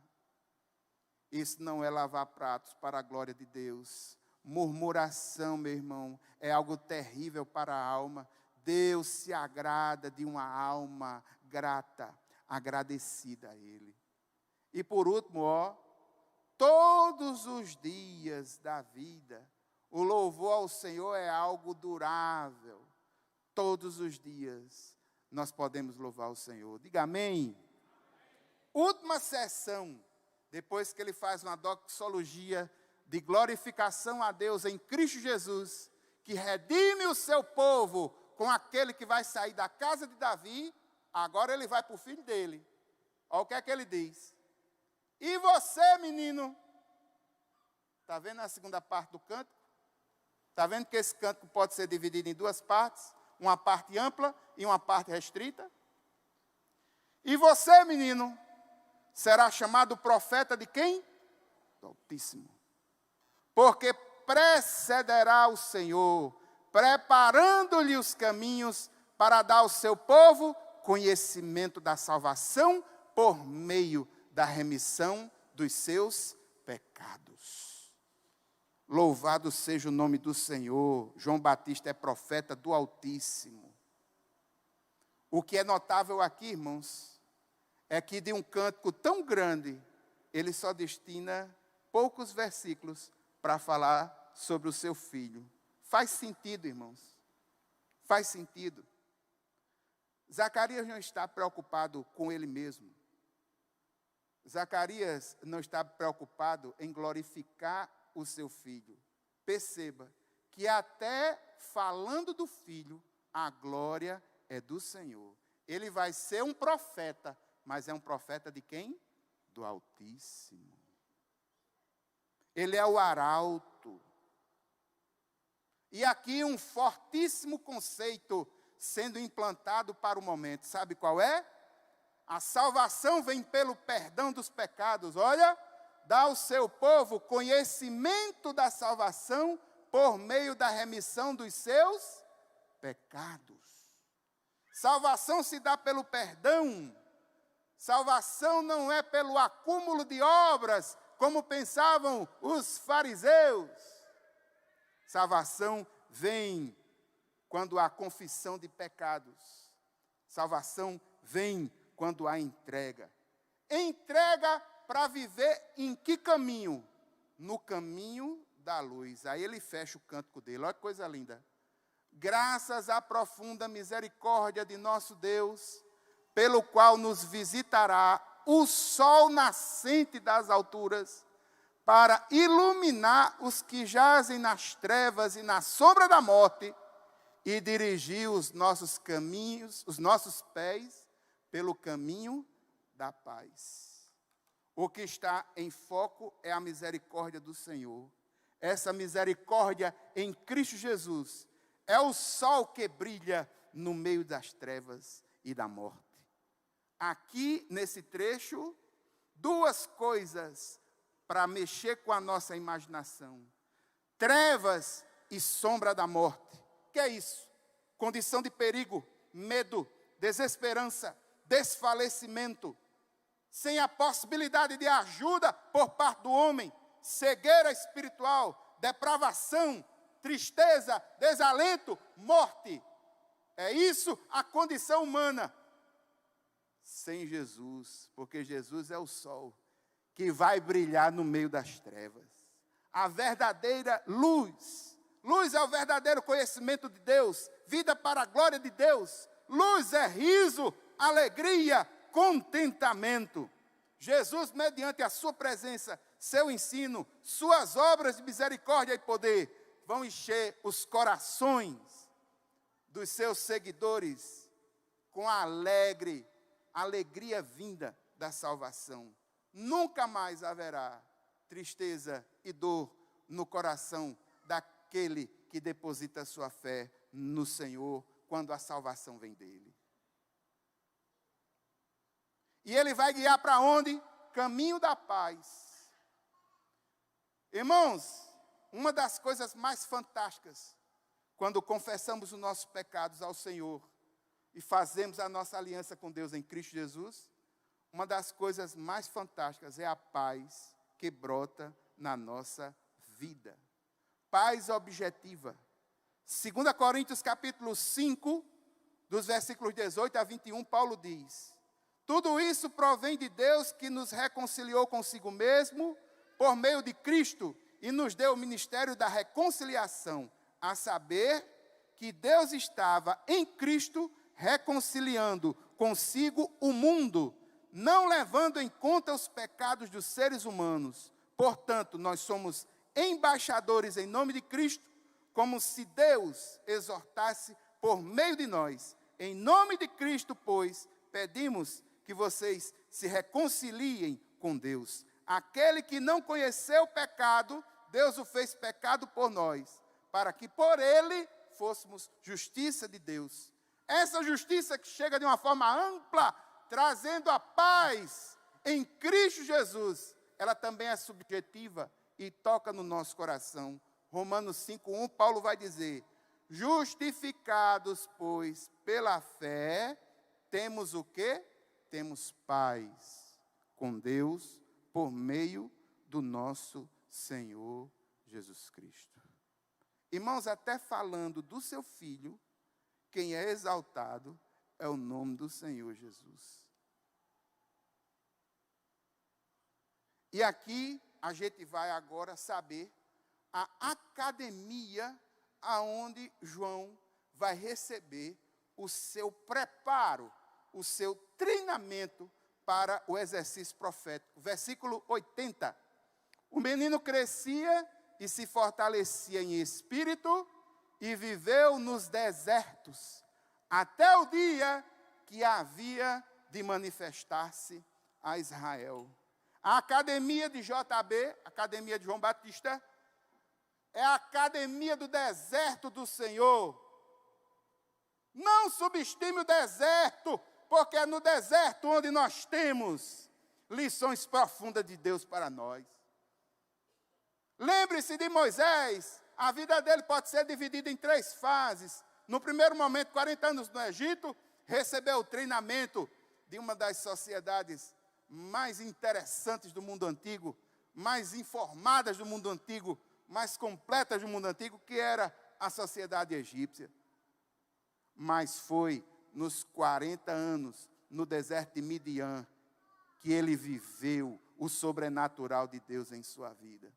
Isso não é lavar pratos para a glória de Deus. Murmuração, meu irmão, é algo terrível para a alma. Deus se agrada de uma alma grata, agradecida a Ele. E por último, todos os dias da vida, o louvor ao Senhor é algo durável. Todos os dias nós podemos louvar o Senhor. Diga amém. Última sessão, depois que ele faz uma doxologia de glorificação a Deus em Cristo Jesus, que redime o seu povo com aquele que vai sair da casa de Davi, agora ele vai para o filho dele. Olha o que é que ele diz. E você, menino? Está vendo a segunda parte do cântico? Está vendo que esse cântico pode ser dividido em duas partes? Uma parte ampla e uma parte restrita? E você, menino, será chamado profeta de quem? Do Altíssimo. Porque precederá o Senhor, preparando-lhe os caminhos para dar ao seu povo conhecimento da salvação por meio da remissão dos seus pecados. Louvado seja o nome do Senhor. João Batista é profeta do Altíssimo. O que é notável aqui, irmãos, é que de um cântico tão grande, ele só destina poucos versículos para falar sobre o seu filho. Faz sentido, irmãos. Faz sentido. Zacarias não está preocupado com ele mesmo. Zacarias não está preocupado em glorificar o seu filho. Perceba que até falando do filho, a glória é do Senhor. Ele vai ser um profeta, mas é um profeta de quem? Do Altíssimo. Ele é o arauto. E aqui um fortíssimo conceito sendo implantado para o momento. Sabe qual é? A salvação vem pelo perdão dos pecados. Olha, dá ao seu povo conhecimento da salvação por meio da remissão dos seus pecados. Salvação se dá pelo perdão. Salvação não é pelo acúmulo de obras, como pensavam os fariseus. Salvação vem quando há confissão de pecados. Salvação vem quando há entrega. Entrega para viver em que caminho? No caminho da luz. Aí ele fecha o cântico dele. Olha que coisa linda. Graças à profunda misericórdia de nosso Deus, pelo qual nos visitará o sol nascente das alturas, para iluminar os que jazem nas trevas e na sombra da morte, e dirigir os nossos caminhos, os nossos pés, pelo caminho da paz. O que está em foco é a misericórdia do Senhor. Essa misericórdia em Cristo Jesus é o sol que brilha no meio das trevas e da morte. Aqui, nesse trecho, duas coisas para mexer com a nossa imaginação. Trevas e sombra da morte. O que é isso? Condição de perigo, medo, desesperança, desfalecimento, sem a possibilidade de ajuda por parte do homem, cegueira espiritual, depravação, tristeza, desalento, morte. É isso a condição humana. sem Jesus, porque Jesus é o sol que vai brilhar no meio das trevas. A verdadeira luz. Luz é o verdadeiro conhecimento de Deus, vida para a glória de Deus. Luz é riso, alegria, contentamento. Jesus, mediante a sua presença, seu ensino, suas obras de misericórdia e poder, vão encher os corações dos seus seguidores com a alegria vinda da salvação. Nunca mais haverá tristeza e dor no coração daquele que deposita sua fé no Senhor, quando a salvação vem dele. E ele vai guiar para onde? Caminho da paz. Irmãos, uma das coisas mais fantásticas, quando confessamos os nossos pecados ao Senhor e fazemos a nossa aliança com Deus em Cristo Jesus, uma das coisas mais fantásticas é a paz que brota na nossa vida. Paz objetiva. 2 Coríntios capítulo 5, dos versículos 18 a 21, Paulo diz: tudo isso provém de Deus, que nos reconciliou consigo mesmo por meio de Cristo e nos deu o ministério da reconciliação, a saber que Deus estava em Cristo reconciliando consigo o mundo, não levando em conta os pecados dos seres humanos. Portanto, nós somos embaixadores em nome de Cristo, como se Deus exortasse por meio de nós. Em nome de Cristo, pois, pedimos que vocês se reconciliem com Deus. Aquele que não conheceu o pecado, Deus o fez pecado por nós, para que por ele fôssemos justiça de Deus. Essa justiça que chega de uma forma ampla, trazendo a paz em Cristo Jesus, ela também é subjetiva e toca no nosso coração. Romanos 5:1, Paulo vai dizer: justificados, pois, pela fé, temos o quê? Temos paz com Deus por meio do nosso Senhor Jesus Cristo. Irmãos, até falando do seu Filho, quem é exaltado é o nome do Senhor Jesus. E aqui a gente vai agora saber a academia aonde João vai receber o seu preparo, o seu treinamento para o exercício profético. Versículo 80. O menino crescia e se fortalecia em espírito e viveu nos desertos, até o dia que havia de manifestar-se a Israel. A academia de JB, academia de João Batista, é a academia do deserto do Senhor. Não subestime o deserto, porque é no deserto onde nós temos lições profundas de Deus para nós. Lembre-se de Moisés, a vida dele pode ser dividida em 3 fases. No primeiro momento, 40 anos no Egito, recebeu o treinamento de uma das sociedades mais interessantes do mundo antigo, mais informadas do mundo antigo, mais completas do mundo antigo, que era a sociedade egípcia. Mas foi nos 40 anos, no deserto de Midian, que ele viveu o sobrenatural de Deus em sua vida.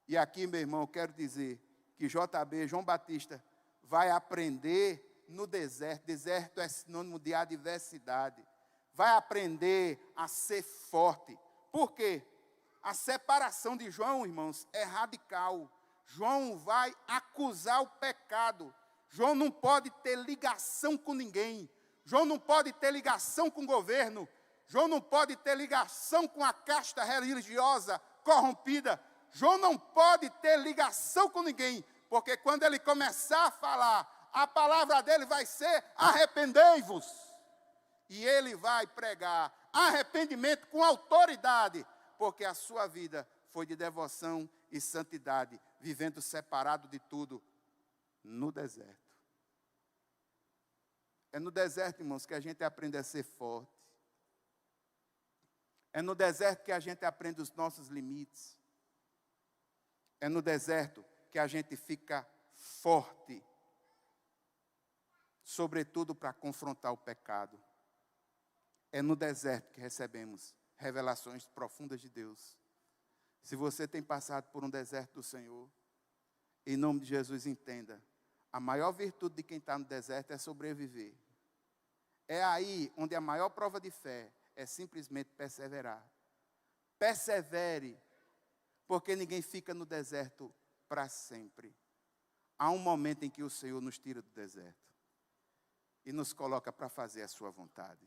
E aqui, meu irmão, eu quero dizer que JB, João Batista, vai aprender no deserto. Deserto é sinônimo de adversidade. Vai aprender a ser forte. Por quê? A separação de João, irmãos, é radical. João vai acusar o pecado. João não pode ter ligação com ninguém. João não pode ter ligação com o governo. João não pode ter ligação com a casta religiosa corrompida. João não pode ter ligação com ninguém, porque quando ele começar a falar, a palavra dele vai ser: arrependei-vos. E ele vai pregar arrependimento com autoridade, porque a sua vida foi de devoção e santidade, vivendo separado de tudo no deserto. É no deserto, irmãos, que a gente aprende a ser forte. É no deserto que a gente aprende os nossos limites. É no deserto que a gente fica forte, sobretudo para confrontar o pecado. É no deserto que recebemos revelações profundas de Deus. Se você tem passado por um deserto do Senhor, em nome de Jesus, entenda. A maior virtude de quem está no deserto é sobreviver. É aí onde a maior prova de fé é simplesmente perseverar. Persevere, porque ninguém fica no deserto para sempre. Há um momento em que o Senhor nos tira do deserto e nos coloca para fazer a sua vontade.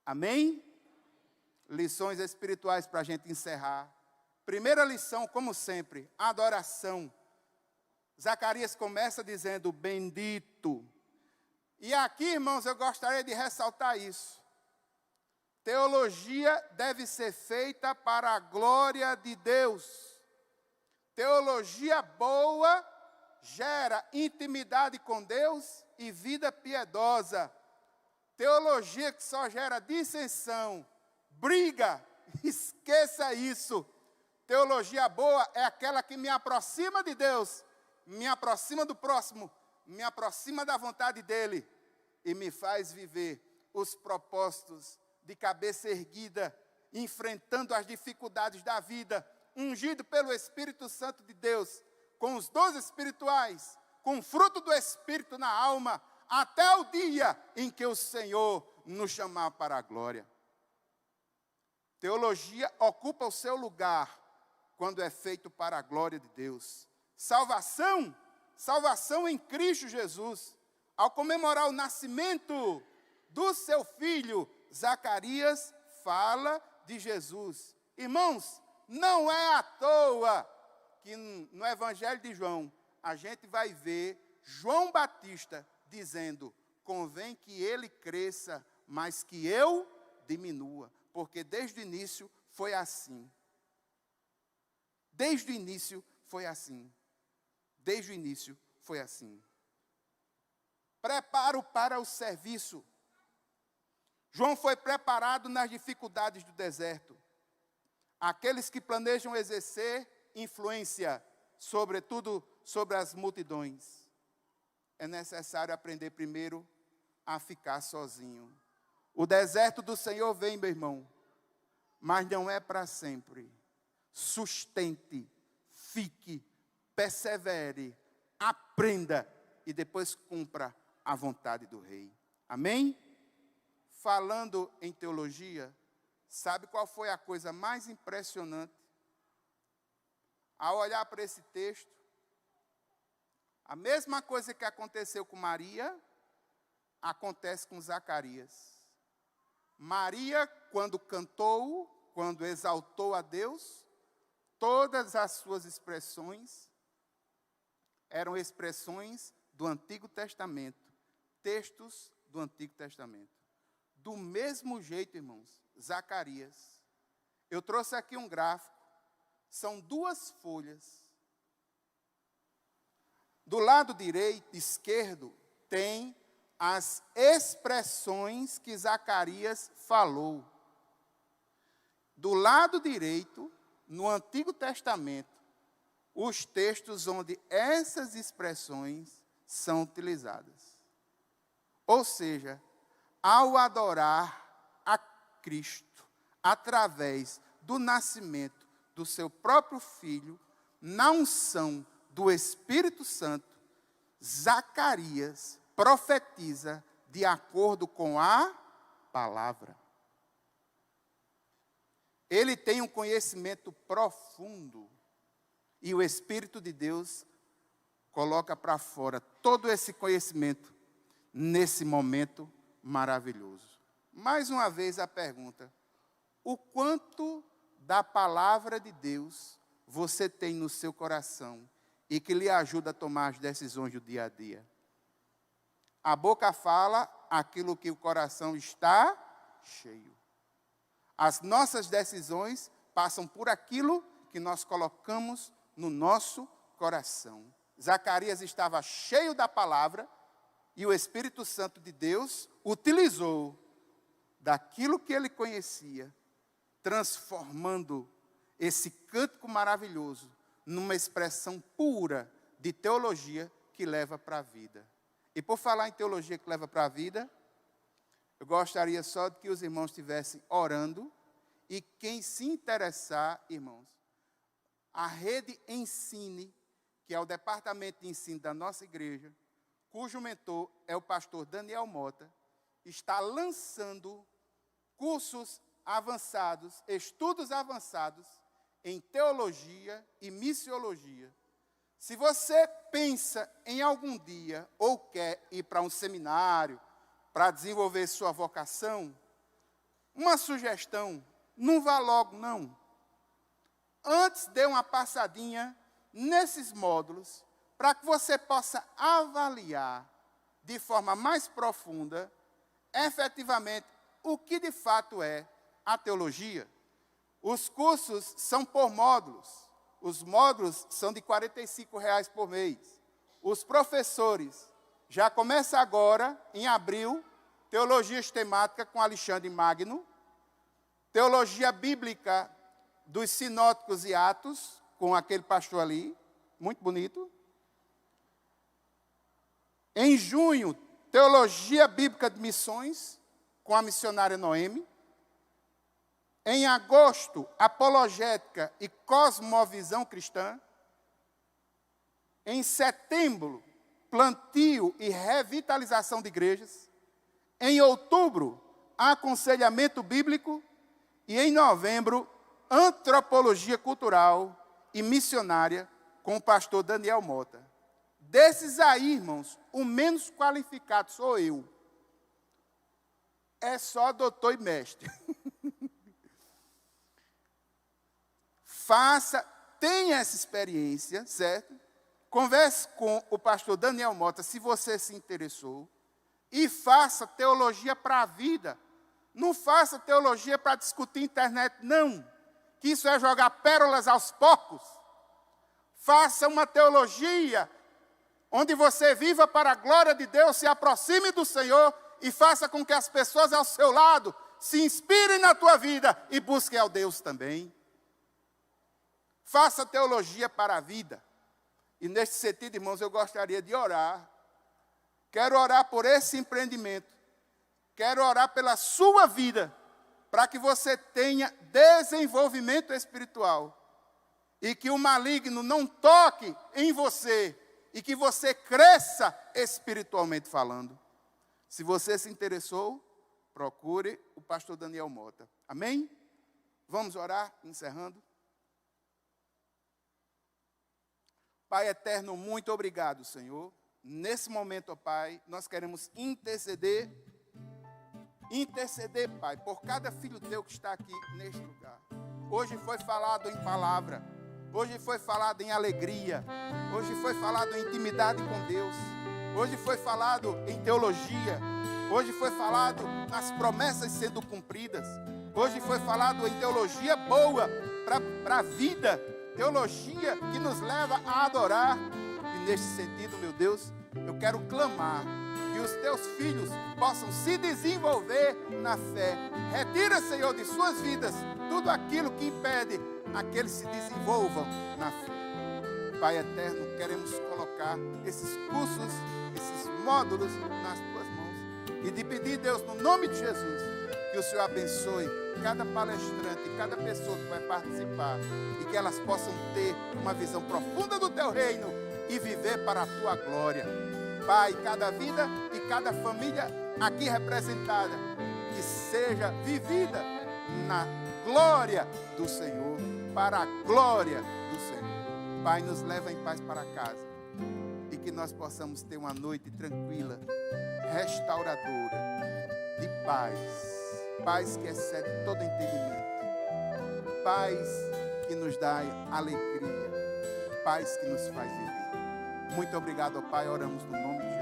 Amém? Lições espirituais para a gente encerrar. Primeira lição, como sempre, adoração. Zacarias começa dizendo, bendito. E aqui, irmãos, eu gostaria de ressaltar isso. Teologia deve ser feita para a glória de Deus. Teologia boa gera intimidade com Deus e vida piedosa. Teologia que só gera dissensão, briga, esqueça isso. Teologia boa é aquela que me aproxima de Deus, me aproxima do próximo, me aproxima da vontade dEle e me faz viver os propósitos de cabeça erguida, enfrentando as dificuldades da vida, ungido pelo Espírito Santo de Deus, com os dons espirituais, com o fruto do Espírito na alma, até o dia em que o Senhor nos chamar para a glória. Teologia ocupa o seu lugar quando é feito para a glória de Deus. Salvação em Cristo Jesus. Ao comemorar o nascimento do seu filho, Zacarias fala de Jesus. Irmãos, não é à toa que no Evangelho de João, a gente vai ver João Batista dizendo, convém que ele cresça, mas que eu diminua. Porque desde o início foi assim. Desde o início foi assim. Desde o início foi assim. Preparo para o serviço. João foi preparado nas dificuldades do deserto. Aqueles que planejam exercer influência, sobretudo sobre as multidões. É necessário aprender primeiro a ficar sozinho. O deserto do Senhor vem, meu irmão, mas não é para sempre. Sustente, fique, persevere, aprenda e depois cumpra a vontade do Rei. Amém? Falando em teologia, sabe qual foi a coisa mais impressionante? Ao olhar para esse texto, a mesma coisa que aconteceu com Maria, acontece com Zacarias. Maria, quando cantou, quando exaltou a Deus, todas as suas expressões eram expressões do Antigo Testamento, textos do Antigo Testamento. Do mesmo jeito, irmãos, Zacarias. Eu trouxe aqui um gráfico, são 2 folhas. Do lado direito, esquerdo, tem as expressões que Zacarias falou. Do lado direito, no Antigo Testamento, os textos onde essas expressões são utilizadas. Ou seja, ao adorar a Cristo, através do nascimento do seu próprio Filho, na unção do Espírito Santo, Zacarias profetiza de acordo com a palavra. Ele tem um conhecimento profundo e o Espírito de Deus coloca para fora todo esse conhecimento nesse momento maravilhoso. Mais uma vez a pergunta: o quanto da palavra de Deus você tem no seu coração e que lhe ajuda a tomar as decisões do dia a dia? A boca fala aquilo que o coração está cheio. As nossas decisões passam por aquilo que nós colocamos no nosso coração. Zacarias estava cheio da palavra e o Espírito Santo de Deus utilizou daquilo que ele conhecia, transformando esse cântico maravilhoso numa expressão pura de teologia que leva para a vida. E por falar em teologia que leva para a vida, Eu gostaria só de que os irmãos estivessem orando e quem se interessar, irmãos, a Rede Ensine, que é o departamento de ensino da nossa igreja, cujo mentor é o pastor Daniel Mota, está lançando cursos avançados, estudos avançados em teologia e missiologia. Se você pensa em algum dia ou quer ir para um seminário para desenvolver sua vocação, uma sugestão, não vá logo não. Antes dê uma passadinha nesses módulos para que você possa avaliar de forma mais profunda, efetivamente, o que de fato é a teologia. Os cursos são por módulos. Os módulos são de R$ 45,00 por mês. Os professores, já começa agora, em abril, Teologia Sistemática com Alexandre Magno, Teologia Bíblica dos Sinóticos e Atos, com aquele pastor ali, muito bonito. Em junho, Teologia Bíblica de Missões, com a missionária Noemi. Em agosto, Apologética e Cosmovisão Cristã. Em setembro, Plantio e Revitalização de Igrejas. Em outubro, Aconselhamento Bíblico. E em novembro, Antropologia Cultural e Missionária, com o pastor Daniel Mota. Desses aí, irmãos, o menos qualificado sou eu. É só doutor e mestre. Tenha essa experiência, certo? Converse com o pastor Daniel Mota, se você se interessou, e faça teologia para a vida. Não faça teologia para discutir internet, não. Que isso é jogar pérolas aos porcos. Faça uma teologia onde você viva para a glória de Deus, se aproxime do Senhor e faça com que as pessoas ao seu lado se inspirem na tua vida e busquem ao Deus também. Faça teologia para a vida. E neste sentido, irmãos, eu gostaria de orar. Quero orar por esse empreendimento. Quero orar pela sua vida, para que você tenha desenvolvimento espiritual. E que o maligno não toque em você. E que você cresça espiritualmente falando. Se você se interessou, procure o pastor Daniel Mota. Amém? Vamos orar, encerrando. Pai eterno, muito obrigado, Senhor. Nesse momento, ó Pai, nós queremos interceder, Pai, por cada filho teu que está aqui neste lugar. Hoje foi falado em palavra, hoje foi falado em alegria, hoje foi falado em intimidade com Deus, hoje foi falado em teologia, hoje foi falado nas promessas sendo cumpridas, hoje foi falado em teologia boa para a vida, teologia que nos leva a adorar. E neste sentido, meu Deus, eu quero clamar que os teus filhos possam se desenvolver na fé. Retira, Senhor, de suas vidas tudo aquilo que impede a que eles se desenvolvam na fé. Pai eterno, queremos colocar esses cursos, esses módulos nas tuas mãos. E de pedir, Deus, no nome de Jesus, que o Senhor abençoe cada palestrante, cada pessoa que vai participar, e que elas possam ter uma visão profunda do teu reino e viver para a tua glória. Pai, cada vida e cada família aqui representada, que seja vivida na glória do Senhor, para a glória do Senhor. Pai, nos leva em paz para casa, e que nós possamos ter uma noite tranquila, restauradora, de paz. Paz que excede todo entendimento. Paz que nos dá alegria. Paz que nos faz viver. Muito obrigado, ó Pai. Oramos no nome de Jesus.